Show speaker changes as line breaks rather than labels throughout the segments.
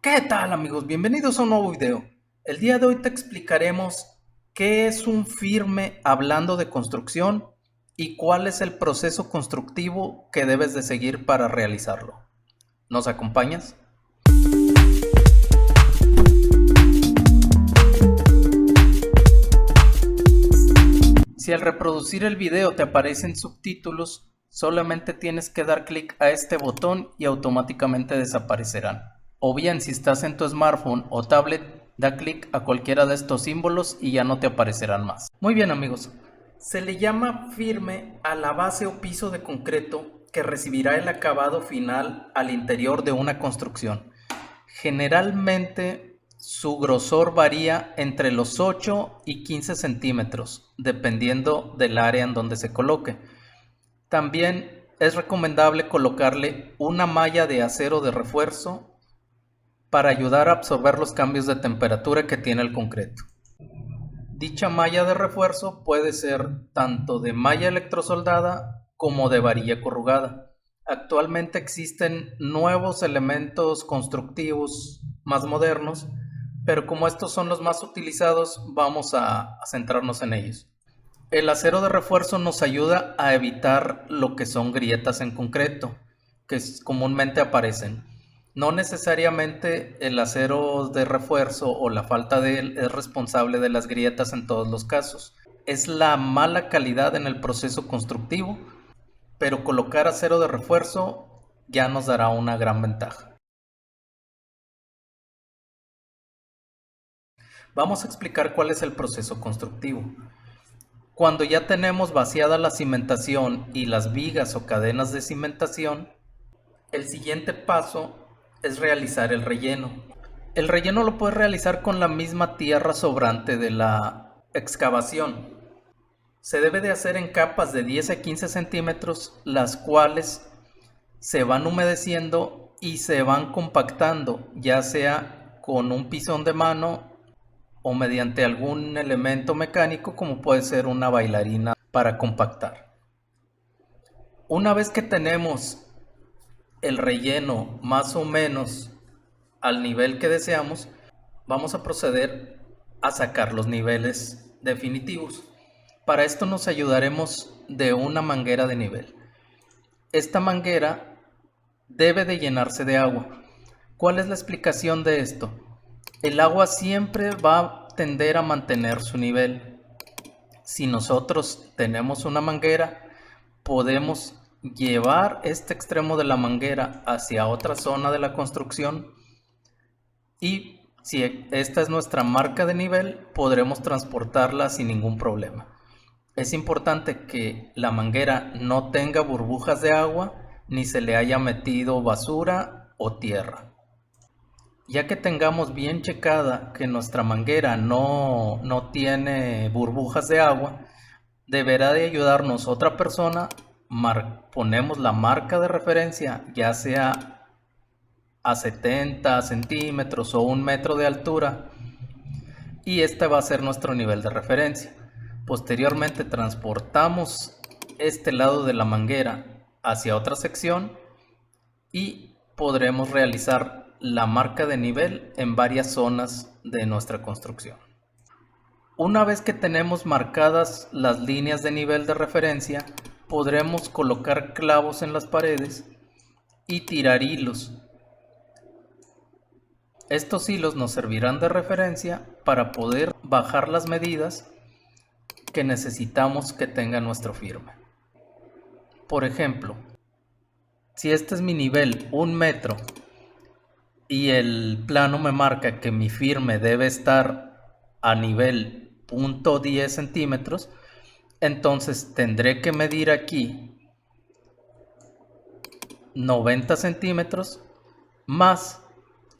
¿Qué tal amigos? Bienvenidos a un nuevo video. El día de hoy te explicaremos qué es un firme hablando de construcción y cuál es el proceso constructivo que debes de seguir para realizarlo. ¿Nos acompañas? Si al reproducir el video te aparecen subtítulos, solamente tienes que dar clic a este botón y automáticamente desaparecerán. O bien, si estás en tu smartphone o tablet, da clic a cualquiera de estos símbolos y ya no te aparecerán más. Muy bien amigos, se le llama firme a la base o piso de concreto que recibirá el acabado final al interior de una construcción. Generalmente su grosor varía entre los 8 y 15 centímetros, dependiendo del área en donde se coloque. También es recomendable colocarle una malla de acero de refuerzo para ayudar a absorber los cambios de temperatura que tiene el concreto. Dicha malla de refuerzo puede ser tanto de malla electrosoldada como de varilla corrugada. Actualmente existen nuevos elementos constructivos más modernos, pero como estos son los más utilizados, vamos a centrarnos en ellos. El acero de refuerzo nos ayuda a evitar lo que son grietas en concreto, que comúnmente aparecen. No necesariamente el acero de refuerzo o la falta de él es responsable de las grietas en todos los casos. Es la mala calidad en el proceso constructivo, pero colocar acero de refuerzo ya nos dará una gran ventaja. Vamos a explicar cuál es el proceso constructivo. Cuando ya tenemos vaciada la cimentación y las vigas o cadenas de cimentación, el siguiente paso es realizar el relleno. El relleno lo puedes realizar con la misma tierra sobrante de la excavación. Se debe de hacer en capas de 10 a 15 centímetros, las cuales se van humedeciendo y se van compactando, ya sea con un pisón de mano o mediante algún elemento mecánico como puede ser una bailarina para compactar. Una vez que tenemos el relleno más o menos al nivel que deseamos, vamos a proceder a sacar los niveles definitivos. Para esto nos ayudaremos de una manguera de nivel. Esta manguera debe de llenarse de agua. ¿Cuál es la explicación de esto? El agua siempre va a tender a mantener su nivel. Si nosotros tenemos una manguera, podemos llevar este extremo de la manguera hacia otra zona de la construcción y si esta es nuestra marca de nivel, podremos transportarla sin ningún problema. Es importante que la manguera no tenga burbujas de agua ni se le haya metido basura o tierra. Ya que tengamos bien checada que nuestra manguera no tiene burbujas de agua, deberá de ayudarnos otra persona. Ponemos la marca de referencia, ya sea a 70 centímetros o 1 metro de altura, y este va a ser nuestro nivel de referencia. Posteriormente transportamos este lado de la manguera hacia otra sección y podremos realizar la marca de nivel en varias zonas de nuestra construcción. Una vez que tenemos marcadas las líneas de nivel de referencia, podremos colocar clavos en las paredes y tirar hilos. Estos hilos nos servirán de referencia para poder bajar las medidas que necesitamos que tenga nuestro firme. Por ejemplo, si este es mi nivel 1 metro y el plano me marca que mi firme debe estar a nivel 0.10 centímetros, entonces tendré que medir aquí 90 centímetros más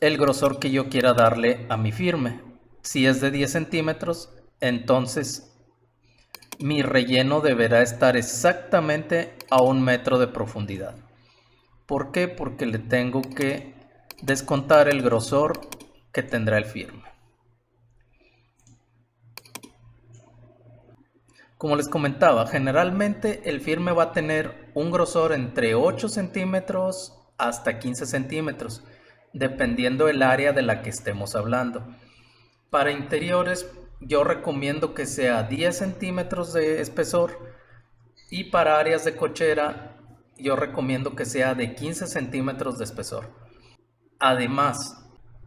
el grosor que yo quiera darle a mi firme. Si es de 10 centímetros, entonces mi relleno deberá estar exactamente a 1 metro de profundidad. ¿Por qué? Porque le tengo que descontar el grosor que tendrá el firme. Como les comentaba, generalmente el firme va a tener un grosor entre 8 centímetros hasta 15 centímetros. dependiendo el área de la que estemos hablando. Para interiores yo recomiendo que sea 10 centímetros de espesor y para áreas de cochera yo recomiendo que sea de 15 centímetros de espesor. Además,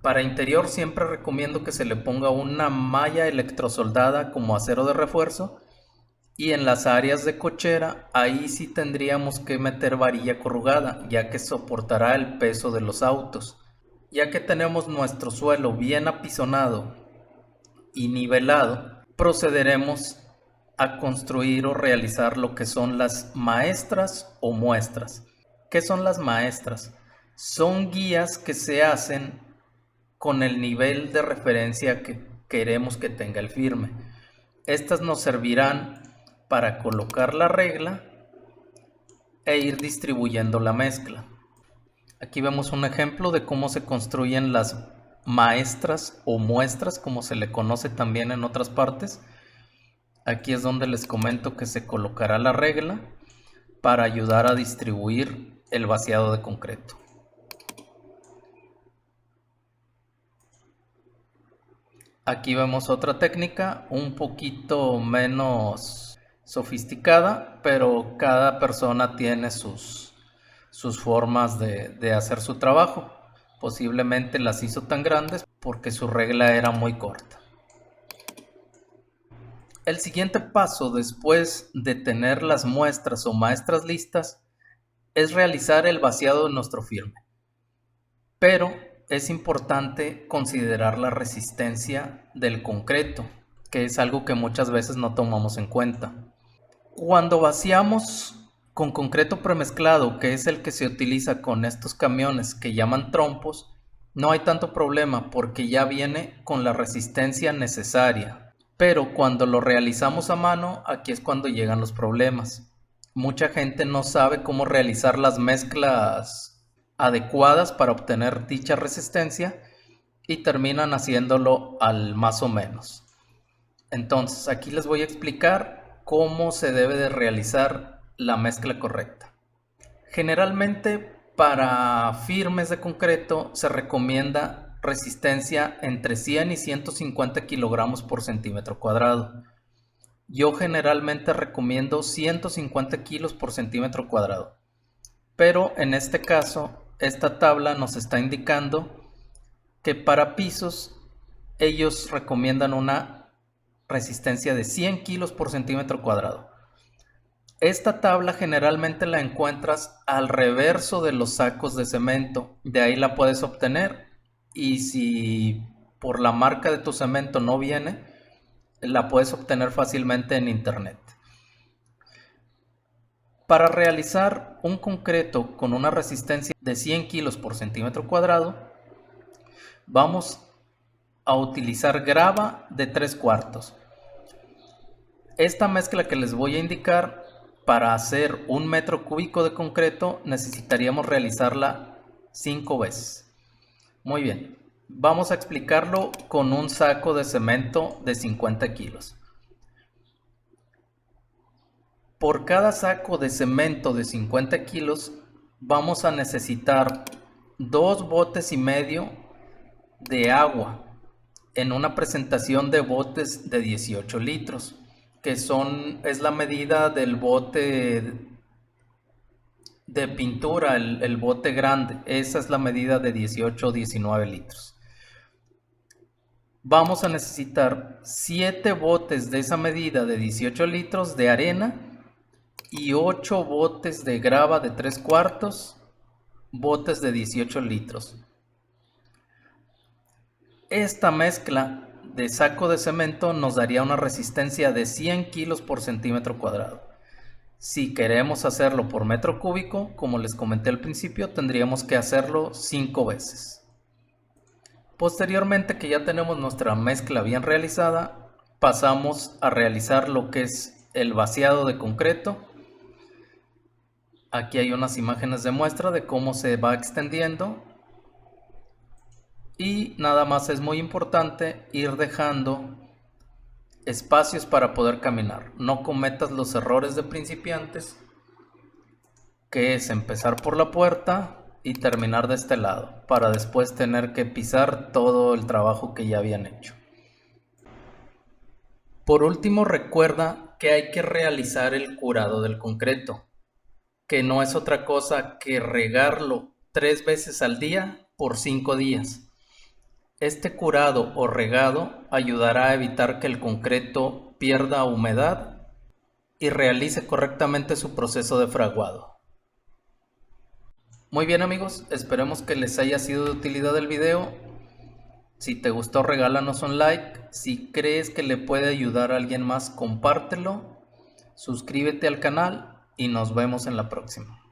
para interior siempre recomiendo que se le ponga una malla electrosoldada como acero de refuerzo, y en las áreas de cochera ahí sí tendríamos que meter varilla corrugada, ya que soportará el peso de los autos. Ya que tenemos nuestro suelo bien apisonado y nivelado, procederemos a construir o realizar lo que son las maestras o muestras. ¿Qué son las maestras? Son guías que se hacen con el nivel de referencia que queremos que tenga el firme. Estas nos servirán para colocar la regla e ir distribuyendo la mezcla. Aquí vemos un ejemplo de cómo se construyen las maestras o muestras, como se le conoce también en otras partes. Aquí es donde les comento que se colocará la regla para ayudar a distribuir el vaciado de concreto. Aquí vemos otra técnica un poquito menos sofisticada, pero cada persona tiene sus formas de hacer su trabajo. Posiblemente las hizo tan grandes porque su regla era muy corta. El siguiente paso después de tener las muestras o maestras listas es realizar el vaciado de nuestro firme. Pero es importante considerar la resistencia del concreto, que es algo que muchas veces no tomamos en cuenta. Cuando vaciamos con concreto premezclado, que es el que se utiliza con estos camiones que llaman trompos, no hay tanto problema porque ya viene con la resistencia necesaria. Pero cuando lo realizamos a mano, aquí es cuando llegan los problemas. Mucha gente no sabe cómo realizar las mezclas adecuadas para obtener dicha resistencia y terminan haciéndolo al más o menos. Entonces, aquí les voy a explicar cómo se debe de realizar la mezcla correcta. Generalmente para firmes de concreto se recomienda resistencia entre 100 y 150 kilogramos por centímetro cuadrado. Yo generalmente recomiendo 150 kilos por centímetro cuadrado, pero en este caso esta tabla nos está indicando que para pisos ellos recomiendan una resistencia de 100 kilos por centímetro cuadrado. Esta tabla generalmente la encuentras al reverso de los sacos de cemento, de ahí la puedes obtener, y si por la marca de tu cemento no viene, la puedes obtener fácilmente en internet. Para realizar un concreto con una resistencia de 100 kilos por centímetro cuadrado, vamos a utilizar grava de 3/4. Esta mezcla que les voy a indicar, para hacer 1 metro cúbico de concreto necesitaríamos realizarla 5 veces. Muy bien, vamos a explicarlo con un saco de cemento de 50 kilos. Por cada saco de cemento de 50 kilos vamos a necesitar 2 botes y medio de agua en una presentación de botes de 18 litros, que es la medida del bote de pintura, el bote grande. Esa es la medida de 18 o 19 litros. Vamos a necesitar 7 botes de esa medida de 18 litros de arena y 8 botes de grava de 3/4, botes de 18 litros. Esta mezcla de saco de cemento nos daría una resistencia de 100 kilos por centímetro cuadrado. Si queremos hacerlo por metro cúbico, como les comenté al principio, tendríamos que hacerlo 5 veces. Posteriormente que ya tenemos nuestra mezcla bien realizada, pasamos a realizar lo que es el vaciado de concreto. Aquí hay unas imágenes de muestra de cómo se va extendiendo. Y nada más es muy importante ir dejando espacios para poder caminar. No cometas los errores de principiantes, que es empezar por la puerta y terminar de este lado, para después tener que pisar todo el trabajo que ya habían hecho. Por último, recuerda que hay que realizar el curado del concreto, que no es otra cosa que regarlo 3 veces al día por 5 días. Este curado o regado ayudará a evitar que el concreto pierda humedad y realice correctamente su proceso de fraguado. Muy bien amigos, esperemos que les haya sido de utilidad el video. Si te gustó, regálanos un like. Si crees que le puede ayudar a alguien más, compártelo. Suscríbete al canal y nos vemos en la próxima.